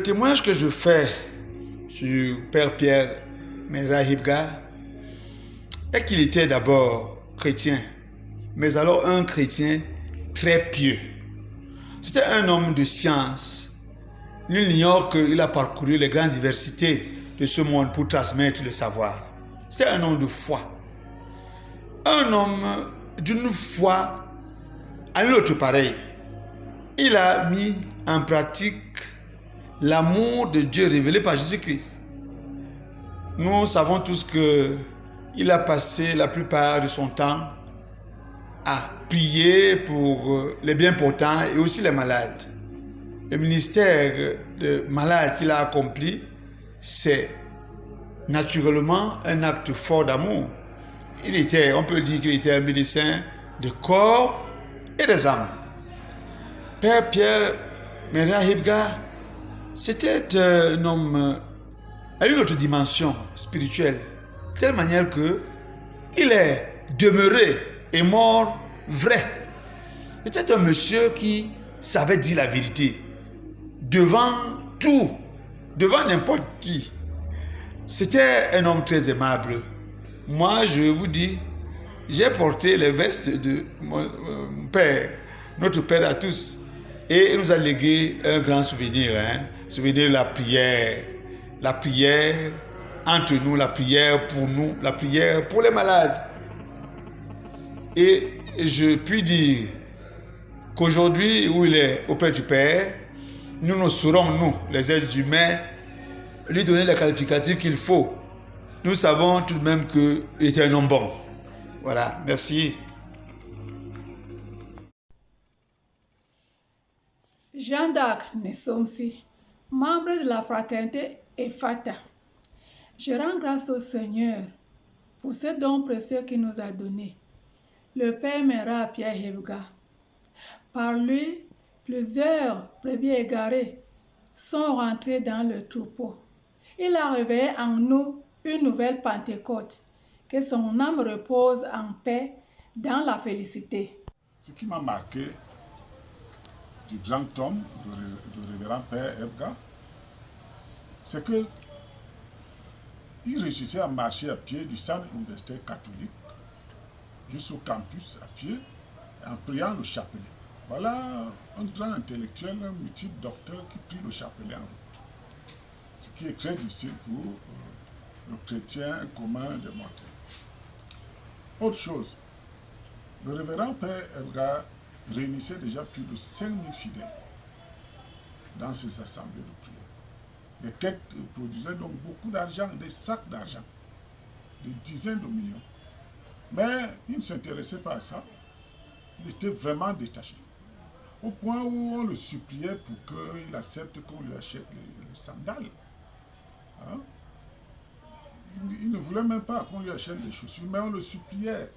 témoignage que je fais sur Père Pierre Menrahibga est qu'il était d'abord chrétien, mais alors un chrétien très pieux. C'était un homme de science. Nul n'ignore qu'il a parcouru les grandes universités de ce monde pour transmettre le savoir. C'était un homme de foi. Un homme d'une foi à une autre pareille. Il a mis en pratique l'amour de Dieu révélé par Jésus-Christ. Nous savons tous qu'il a passé la plupart de son temps à prier pour les bien portants et aussi les malades. Le ministère de malades qu'il a accompli, c'est naturellement un acte fort d'amour. On peut dire qu'il était un médecin de corps et des âmes. Père Pierre Menrahibga, c'était un homme à une autre dimension spirituelle, de telle manière qu'il est demeuré et mort vrai. C'était un monsieur qui savait dire la vérité devant tout, devant n'importe qui. C'était un homme très aimable. Moi, je vous dis, j'ai porté les vestes de mon père, notre père à tous, et il nous a légué un grand souvenir, souvenir de la prière entre nous, la prière pour nous, la prière pour les malades. Et je puis dire qu'aujourd'hui, où il est auprès du Père, nous ne saurons, nous, les êtres humains, lui donner les qualificatifs qu'il faut. Nous savons tout de même qu'il était un homme bon. Voilà, merci. Jean d'Arc Nessomsi, membre de la fraternité Ephata. Je rends grâce au Seigneur pour ce don précieux qu'il nous a donné, le Père Menrahibga. Par lui, plusieurs brebis égarées sont rentrées dans le troupeau. Il a réveillé en nous une nouvelle Pentecôte, que son âme repose en paix dans la félicité. Ce qui m'a marqué du grand homme, du révérend Père Ebga, c'est que il réussissait à marcher à pied du centre universitaire catholique jusqu'au campus à pied en priant le chapelet. Voilà un grand intellectuel, un multi-docteur qui prie le chapelet en route. Ce qui est très difficile pour le chrétien commun de montrer. Autre chose, le révérend Père Ebga réunissait déjà plus de 5000 fidèles dans ces assemblées de prière. Les quêtes produisaient donc beaucoup d'argent, des sacs d'argent, des dizaines de millions. Mais il ne s'intéressait pas à ça. Il était vraiment détaché. Au point où on le suppliait pour qu'il accepte qu'on lui achète les sandales. Hein? Il ne voulait même pas qu'on lui achète les chaussures, mais on le suppliait.